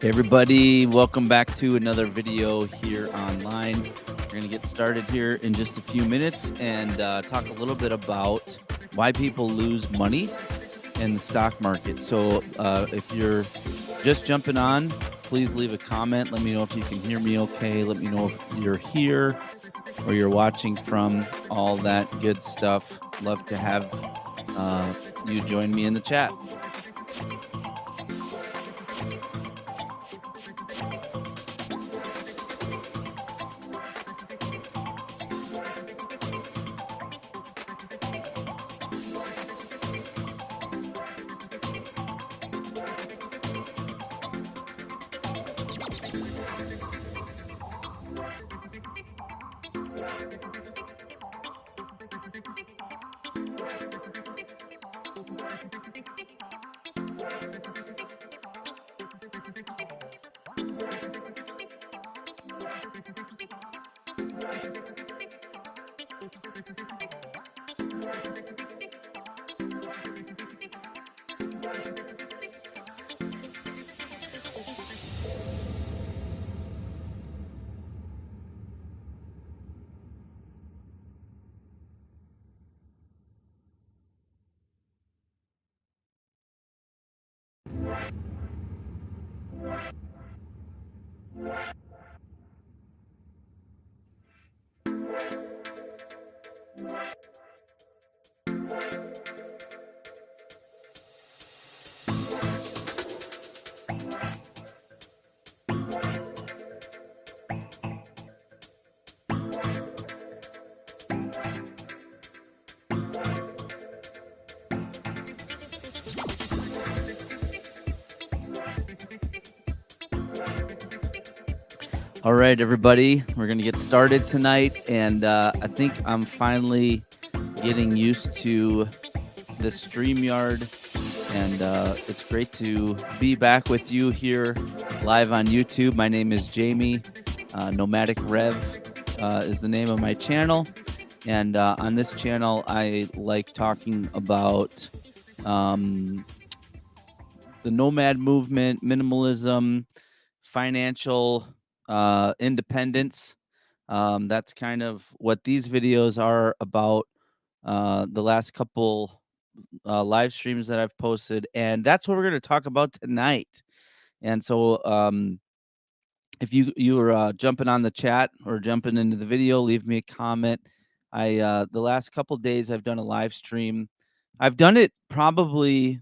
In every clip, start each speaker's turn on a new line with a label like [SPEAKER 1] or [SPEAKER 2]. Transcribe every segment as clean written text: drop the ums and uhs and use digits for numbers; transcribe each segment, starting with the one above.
[SPEAKER 1] Hey everybody, welcome back to another video here online. We're going to get started here in just a few minutes and talk a little bit about why people lose money in the stock market. So if you're just jumping on, please leave a comment. Let me know if you can hear me okay. Let me know if you're here or you're watching from, all that good stuff. Love to have you join me in the chat. All right, everybody, we're going to get started tonight, and I think I'm finally getting used to the StreamYard, and it's great to be back with you here live on YouTube. My name is Jamie. Nomadic Rev is the name of my channel, and on this channel, I like talking about the nomad movement, minimalism, financial independence. That's kind of what these videos are about. The last couple live streams that I've posted, and that's what we're going to talk about tonight. And so, if you are jumping on the chat or jumping into the video, leave me a comment. I the last couple days I've done a live stream. I've done it probably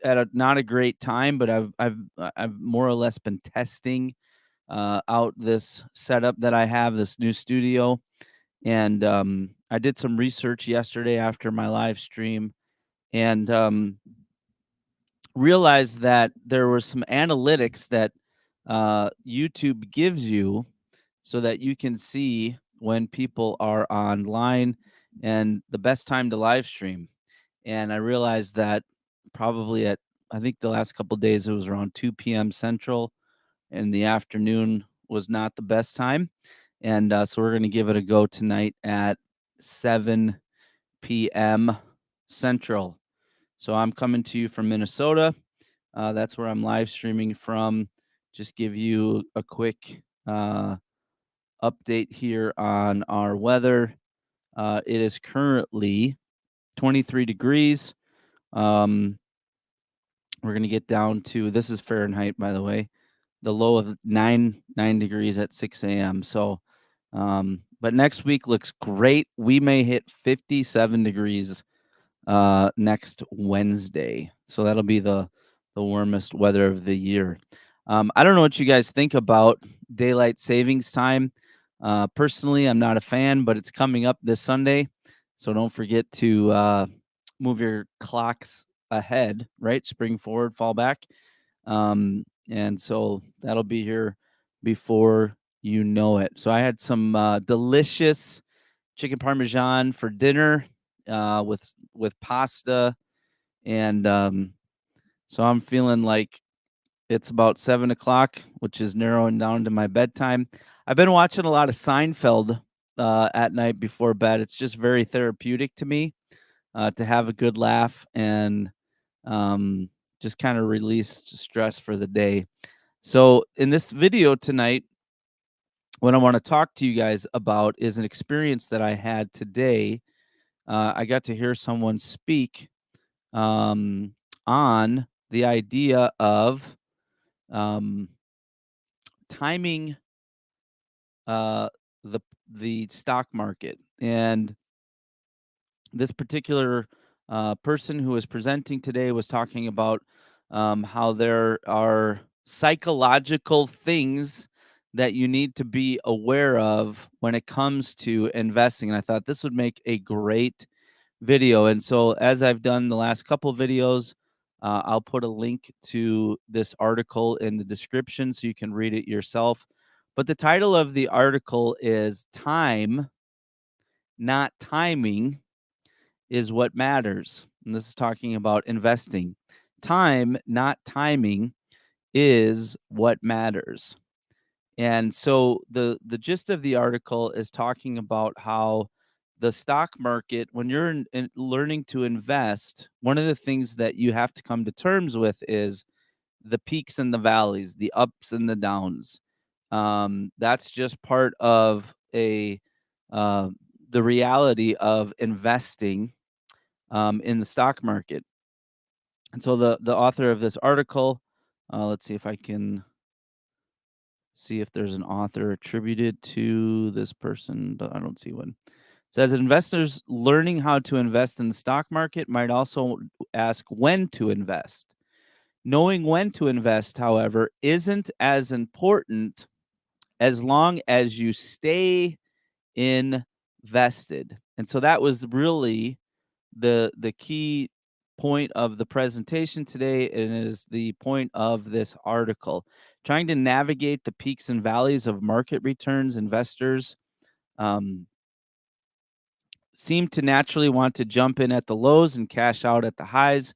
[SPEAKER 1] at a not a great time, but I've more or less been testing out this setup that I have, this new studio, and I did some research yesterday after my live stream, and realized that there were some analytics that YouTube gives you so that you can see when people are online and the best time to live stream. And I realized that probably at, I think the last couple days it was around 2 p.m. Central, and the afternoon was not the best time. And so we're going to give it a go tonight at 7 p.m. Central. So I'm coming to you from Minnesota. That's where I'm live streaming from. Just give you a quick update here on our weather. It is currently 23 degrees. We're going to get down to, this is Fahrenheit, by the way, the low of 9 degrees at 6 a.m. So, but next week looks great. We may hit 57 degrees next Wednesday. So that'll be the warmest weather of the year. I don't know what you guys think about daylight savings time. Personally, I'm not a fan, but it's coming up this Sunday. So don't forget to move your clocks ahead, right? Spring forward, fall back. And so that'll be here before you know it. So I had some delicious chicken parmesan for dinner with pasta, and so I'm feeling like it's about 7 o'clock, which is narrowing down to my bedtime. I've been watching a lot of Seinfeld at night before bed. It's just very therapeutic to me to have a good laugh and um, just kind of release stress for the day. So, in this video tonight, what I want to talk to you guys about is an experience that I had today. I got to hear someone speak um, on the idea of um, timing uh, the the stock market. And this particular person who was presenting today was talking about how there are psychological things that you need to be aware of when it comes to investing. And I thought this would make a great video. And so, as I've done the last couple videos, I'll put a link to this article in the description so you can read it yourself. But the title of the article is Time, Not Timing is What Matters. And this is talking about investing. Time, not timing, is what matters. And so the gist of the article is talking about how the stock market, when you're learning to invest, one of the things that you have to come to terms with is the peaks and the valleys, the ups and the downs. That's just part of a uh, the reality of investing in the stock market. And so the author of this article, let's see if I can see if there's an author attributed to this person. But I don't see one. It says investors learning how to invest in the stock market might also ask when to invest. Knowing when to invest, however, isn't as important as long as you stay invested. And so that was really the key point of the presentation today, and it is the point of this article. Trying to navigate the peaks and valleys of market returns, investors um, seem to naturally want to jump in at the lows and cash out at the highs,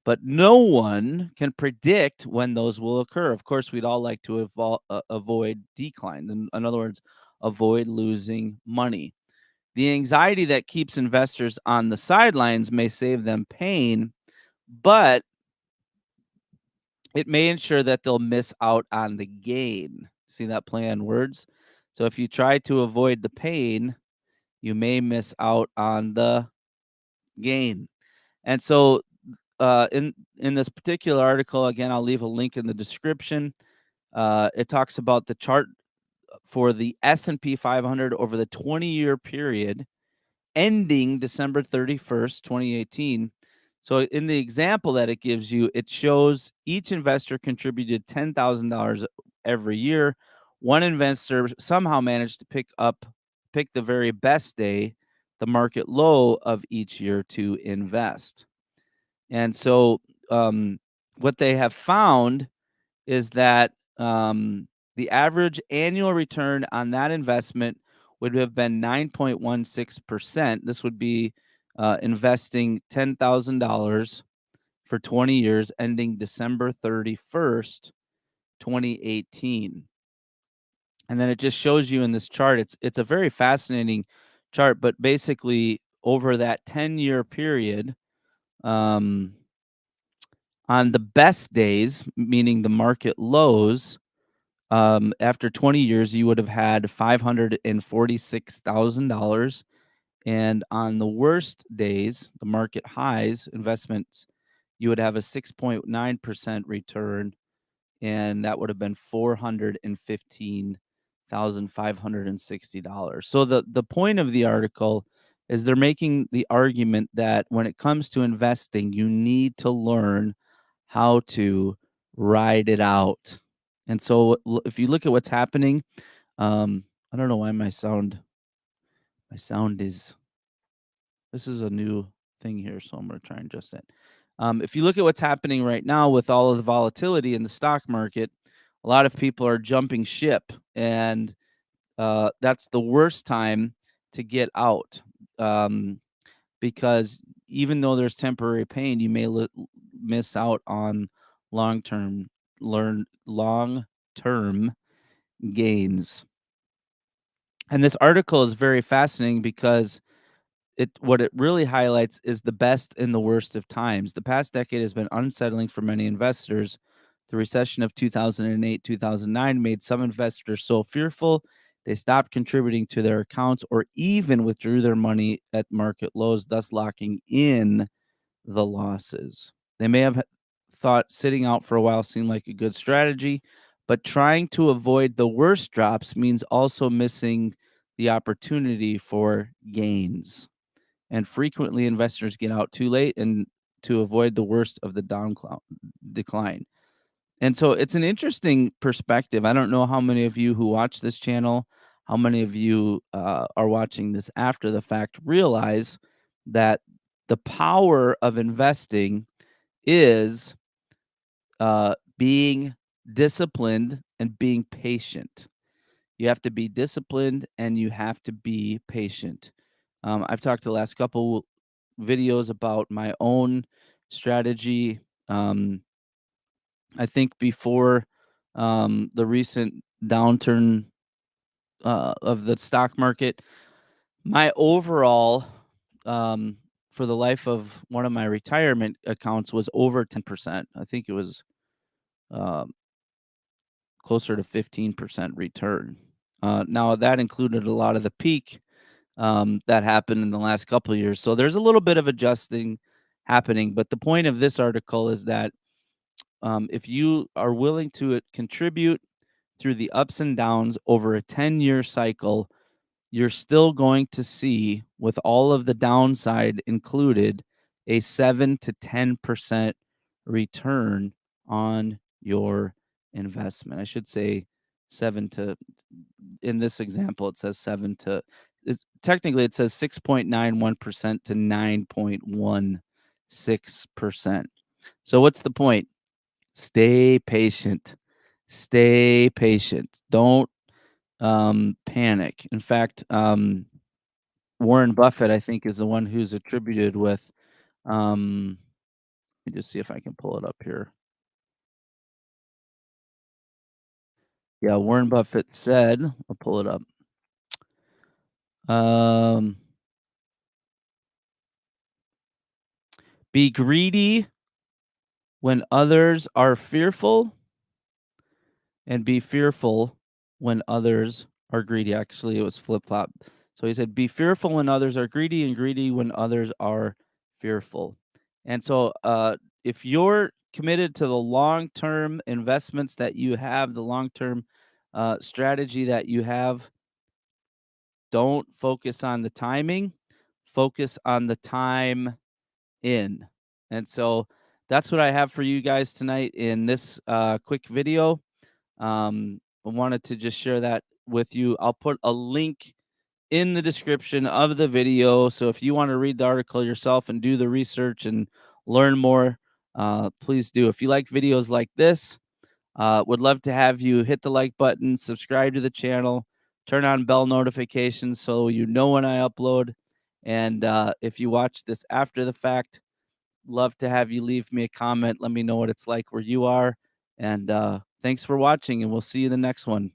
[SPEAKER 1] but no one can predict when those will occur. Of course, we'd all like to avoid decline. In other words, avoid losing money. The anxiety that keeps investors on the sidelines may save them pain, but It may ensure that they'll miss out on the gain. See that play on words? So if you try to avoid the pain, you may miss out on the gain. And so in this particular article, again, I'll leave a link in the description. It talks about the chart for the S&P 500 over the 20-year period ending December 31st, 2018. So in the example that it gives you, it shows each investor contributed $10,000 every year. One investor somehow managed to pick the very best day, the market low of each year to invest. And so what they have found is that the average annual return on that investment would have been 9.16%. This would be investing $10,000 for 20 years, ending December 31st, 2018. And then it just shows you in this chart. It's a very fascinating chart, but basically over that 10-year period, um, on the best days, meaning the market lows, after 20 years, you would have had $546,000. And on the worst days, the market highs, investments, you would have a 6.9% return. And that would have been $415,560. So the point of the article is they're making the argument that when it comes to investing, you need to learn how to ride it out. And so if you look at what's happening, I don't know why my sound is this is a new thing here, so I'm going to try and adjust that. If you look at what's happening right now with all of the volatility in the stock market, a lot of people are jumping ship, and that's the worst time to get out, because even though there's temporary pain, you may miss out on long term long term gains. And this article is very fascinating because what it really highlights is the best and the worst of times. The past decade has been unsettling for many investors. The recession of 2008, 2009 made some investors so fearful they stopped contributing to their accounts or even withdrew their money at market lows, thus locking in the losses. They may have thought sitting out for a while seemed like a good strategy, but trying to avoid the worst drops means also missing the opportunity for gains. And frequently, investors get out too late and to avoid the worst of the decline. And so it's an interesting perspective. I don't know how many of you who watch this channel, how many of you are watching this after the fact, realize that the power of investing is being disciplined and being patient. You have to be disciplined and you have to be patient. I've talked the last couple videos about my own strategy. I think before the recent downturn of the stock market, my overall for the life of one of my retirement accounts was over 10%. I think it was uh, closer to 15% return. Now, that included a lot of the peak that happened in the last couple of years. So there's a little bit of adjusting happening. But the point of this article is that if you are willing to contribute through the ups and downs over a 10-year cycle, you're still going to see, with all of the downside included, a 7 to 10% return on your investment. I should say 7 to, in this example, it says 7 to, technically it says 6.91% to 9.16%. So what's the point? Stay patient. Stay patient. Don't panic. In fact, Warren Buffett, I think, is the one who's attributed with, let me just see if I can pull it up here. Yeah, Warren Buffett said, I'll pull it up. Um, be greedy when others are fearful, and be fearful when others are greedy. Actually, it was flip flop. So he said, be fearful when others are greedy, and greedy when others are fearful. And so, if you're committed to the long term investments that you have, the long term strategy that you have, don't focus on the timing, focus on the time in. And so, that's what I have for you guys tonight in this quick video. I wanted to just share that with you. I'll put a link in the description of the video. So if you want to read the article yourself and do the research and learn more, please do. If you like videos like this, would love to have you hit the like button, subscribe to the channel, turn on bell notifications so you know when I upload. And if you watch this after the fact, love to have you leave me a comment. Let me know what it's like where you are. And thanks for watching, and we'll see you in the next one.